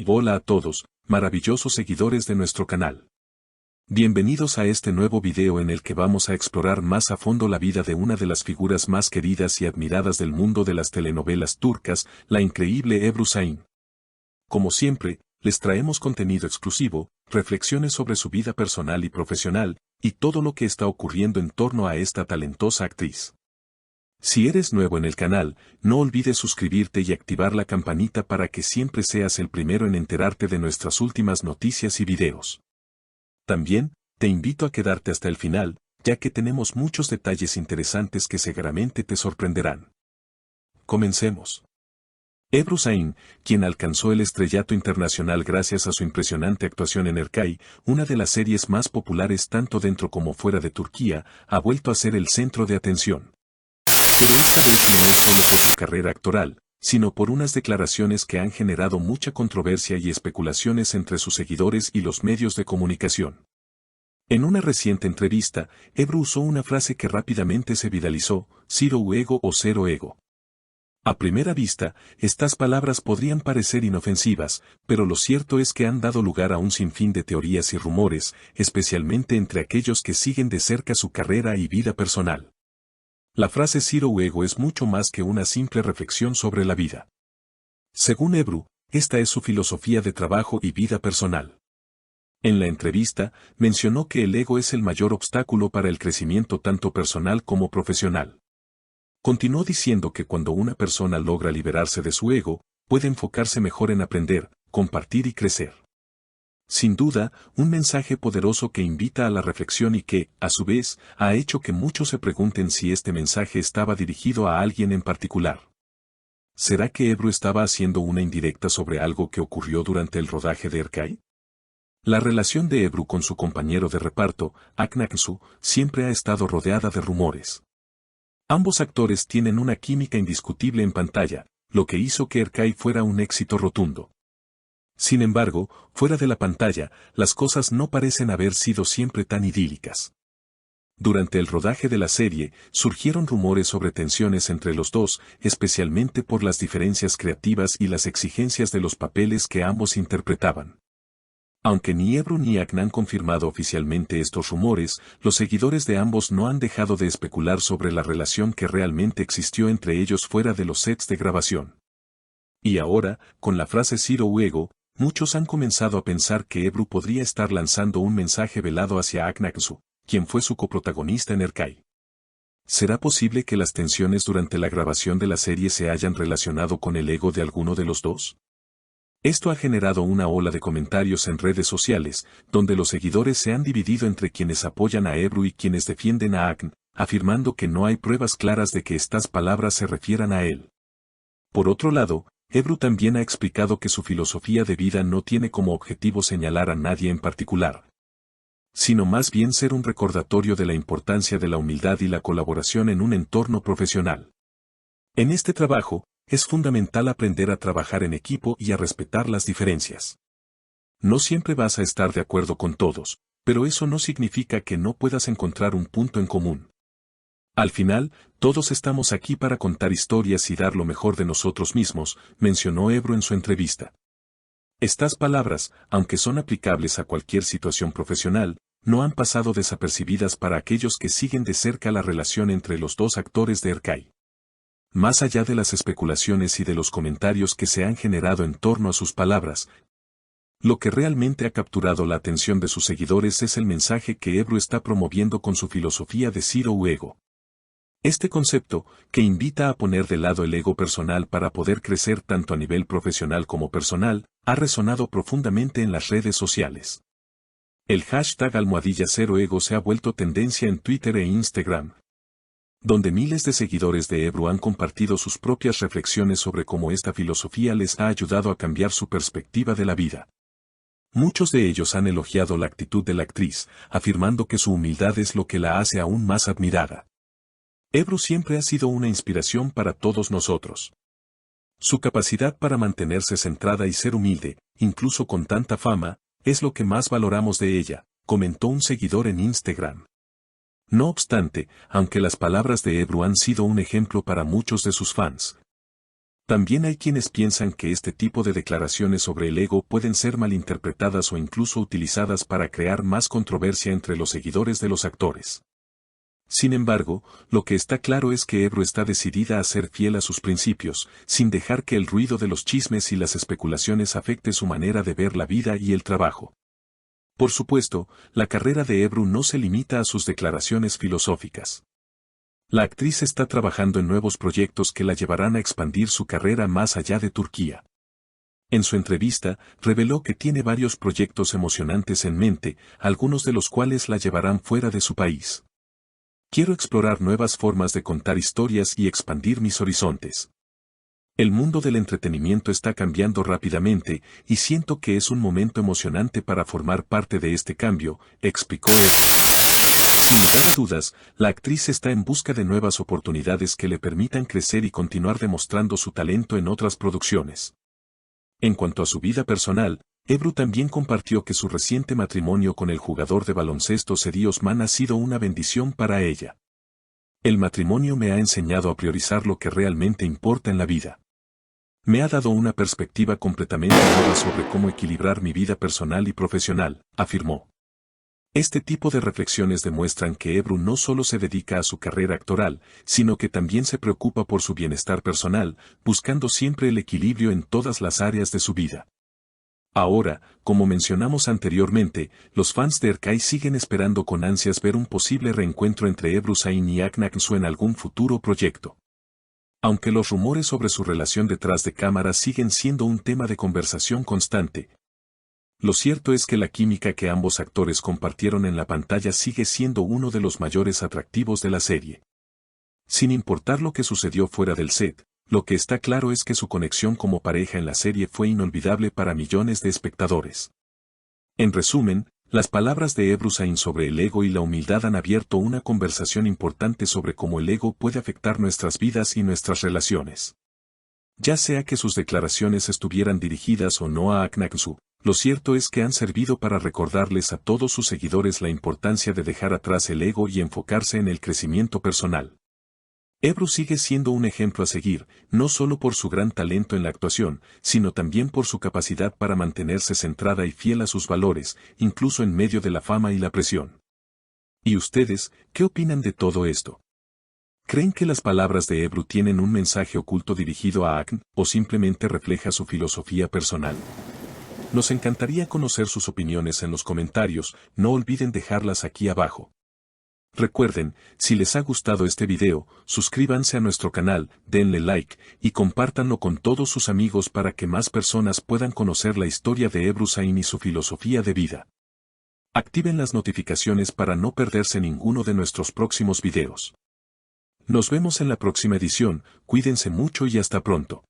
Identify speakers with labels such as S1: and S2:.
S1: Hola a todos, maravillosos seguidores de nuestro canal. Bienvenidos a este nuevo video en el que vamos a explorar más a fondo la vida de una de las figuras más queridas y admiradas del mundo de las telenovelas turcas, la increíble Ebru Şahin. Como siempre, les traemos contenido exclusivo, reflexiones sobre su vida personal y profesional, y todo lo que está ocurriendo en torno a esta talentosa actriz. Si eres nuevo en el canal, no olvides suscribirte y activar la campanita para que siempre seas el primero en enterarte de nuestras últimas noticias y videos. También, te invito a quedarte hasta el final, ya que tenemos muchos detalles interesantes que seguramente te sorprenderán. Comencemos. Ebru Şahin, quien alcanzó el estrellato internacional gracias a su impresionante actuación en Erkay, una de las series más populares tanto dentro como fuera de Turquía, ha vuelto a ser el centro de atención. Pero esta vez no es solo por su carrera actoral, sino por unas declaraciones que han generado mucha controversia y especulaciones entre sus seguidores y los medios de comunicación. En una reciente entrevista, Ebru usó una frase que rápidamente se viralizó: "Zero ego" o "cero ego". A primera vista, estas palabras podrían parecer inofensivas, pero lo cierto es que han dado lugar a un sinfín de teorías y rumores, especialmente entre aquellos que siguen de cerca su carrera y vida personal. La frase "Zero ego" es mucho más que una simple reflexión sobre la vida. Según Ebru, esta es su filosofía de trabajo y vida personal. En la entrevista, mencionó que el ego es el mayor obstáculo para el crecimiento tanto personal como profesional. Continuó diciendo que cuando una persona logra liberarse de su ego, puede enfocarse mejor en aprender, compartir y crecer. Sin duda, un mensaje poderoso que invita a la reflexión y que, a su vez, ha hecho que muchos se pregunten si este mensaje estaba dirigido a alguien en particular. ¿Será que Ebru estaba haciendo una indirecta sobre algo que ocurrió durante el rodaje de Erkay? La relación de Ebru con su compañero de reparto, Akın Aksu, siempre ha estado rodeada de rumores. Ambos actores tienen una química indiscutible en pantalla, lo que hizo que Erkay fuera un éxito rotundo. Sin embargo, fuera de la pantalla, las cosas no parecen haber sido siempre tan idílicas. Durante el rodaje de la serie, surgieron rumores sobre tensiones entre los dos, especialmente por las diferencias creativas y las exigencias de los papeles que ambos interpretaban. Aunque ni Ebru ni Akın han confirmado oficialmente estos rumores, los seguidores de ambos no han dejado de especular sobre la relación que realmente existió entre ellos fuera de los sets de grabación. Y ahora, con la frase "Zero ego", muchos han comenzado a pensar que Ebru podría estar lanzando un mensaje velado hacia Akın Aksu, quien fue su coprotagonista en Erkay. ¿Será posible que las tensiones durante la grabación de la serie se hayan relacionado con el ego de alguno de los dos? Esto ha generado una ola de comentarios en redes sociales, donde los seguidores se han dividido entre quienes apoyan a Ebru y quienes defienden a Akın, afirmando que no hay pruebas claras de que estas palabras se refieran a él. Por otro lado, Ebru también ha explicado que su filosofía de vida no tiene como objetivo señalar a nadie en particular, sino más bien ser un recordatorio de la importancia de la humildad y la colaboración en un entorno profesional. En este trabajo, es fundamental aprender a trabajar en equipo y a respetar las diferencias. No siempre vas a estar de acuerdo con todos, pero eso no significa que no puedas encontrar un punto en común. Al final, todos estamos aquí para contar historias y dar lo mejor de nosotros mismos, mencionó Ebru en su entrevista. Estas palabras, aunque son aplicables a cualquier situación profesional, no han pasado desapercibidas para aquellos que siguen de cerca la relación entre los dos actores de Erkay. Más allá de las especulaciones y de los comentarios que se han generado en torno a sus palabras, lo que realmente ha capturado la atención de sus seguidores es el mensaje que Ebru está promoviendo con su filosofía de Zero ego. Este concepto, que invita a poner de lado el ego personal para poder crecer tanto a nivel profesional como personal, ha resonado profundamente en las redes sociales. El hashtag #ZeroEgo se ha vuelto tendencia en Twitter e Instagram, donde miles de seguidores de Ebru han compartido sus propias reflexiones sobre cómo esta filosofía les ha ayudado a cambiar su perspectiva de la vida. Muchos de ellos han elogiado la actitud de la actriz, afirmando que su humildad es lo que la hace aún más admirada. Ebru siempre ha sido una inspiración para todos nosotros. Su capacidad para mantenerse centrada y ser humilde, incluso con tanta fama, es lo que más valoramos de ella, comentó un seguidor en Instagram. No obstante, aunque las palabras de Ebru han sido un ejemplo para muchos de sus fans, También hay quienes piensan que este tipo de declaraciones sobre el ego pueden ser malinterpretadas o incluso utilizadas para crear más controversia entre los seguidores de los actores. Sin embargo, lo que está claro es que Ebru está decidida a ser fiel a sus principios, sin dejar que el ruido de los chismes y las especulaciones afecte su manera de ver la vida y el trabajo. Por supuesto, la carrera de Ebru no se limita a sus declaraciones filosóficas. La actriz está trabajando en nuevos proyectos que la llevarán a expandir su carrera más allá de Turquía. En su entrevista, reveló que tiene varios proyectos emocionantes en mente, algunos de los cuales la llevarán fuera de su país. Quiero explorar nuevas formas de contar historias y expandir mis horizontes. El mundo del entretenimiento está cambiando rápidamente y siento que es un momento emocionante para formar parte de este cambio, explicó él. Sin lugar a dudas, la actriz está en busca de nuevas oportunidades que le permitan crecer y continuar demostrando su talento en otras producciones. En cuanto a su vida personal, Ebru también compartió que su reciente matrimonio con el jugador de baloncesto Sedi Osman ha sido una bendición para ella. El matrimonio me ha enseñado a priorizar lo que realmente importa en la vida. Me ha dado una perspectiva completamente nueva sobre cómo equilibrar mi vida personal y profesional, afirmó. Este tipo de reflexiones demuestran que Ebru no solo se dedica a su carrera actoral, sino que también se preocupa por su bienestar personal, buscando siempre el equilibrio en todas las áreas de su vida. Ahora, como mencionamos anteriormente, los fans de Erkay siguen esperando con ansias ver un posible reencuentro entre Ebru Şahin y Hakan Aksu en algún futuro proyecto. Aunque los rumores sobre su relación detrás de cámaras siguen siendo un tema de conversación constante, lo cierto es que la química que ambos actores compartieron en la pantalla sigue siendo uno de los mayores atractivos de la serie. Sin importar lo que sucedió fuera del set, lo que está claro es que su conexión como pareja en la serie fue inolvidable para millones de espectadores. En resumen, las palabras de Ebru Şahin sobre el ego y la humildad han abierto una conversación importante sobre cómo el ego puede afectar nuestras vidas y nuestras relaciones. Ya sea que sus declaraciones estuvieran dirigidas o no a Hakan Aksu, lo cierto es que han servido para recordarles a todos sus seguidores la importancia de dejar atrás el ego y enfocarse en el crecimiento personal. Ebru sigue siendo un ejemplo a seguir, no solo por su gran talento en la actuación, sino también por su capacidad para mantenerse centrada y fiel a sus valores, incluso en medio de la fama y la presión. ¿Y ustedes, qué opinan de todo esto? ¿Creen que las palabras de Ebru tienen un mensaje oculto dirigido a Hakan, o simplemente refleja su filosofía personal? Nos encantaría conocer sus opiniones en los comentarios, no olviden dejarlas aquí abajo. Recuerden, si les ha gustado este video, suscríbanse a nuestro canal, denle like, y compártanlo con todos sus amigos para que más personas puedan conocer la historia de Ebru Şahin y su filosofía de vida. Activen las notificaciones para no perderse ninguno de nuestros próximos videos. Nos vemos en la próxima edición, cuídense mucho y hasta pronto.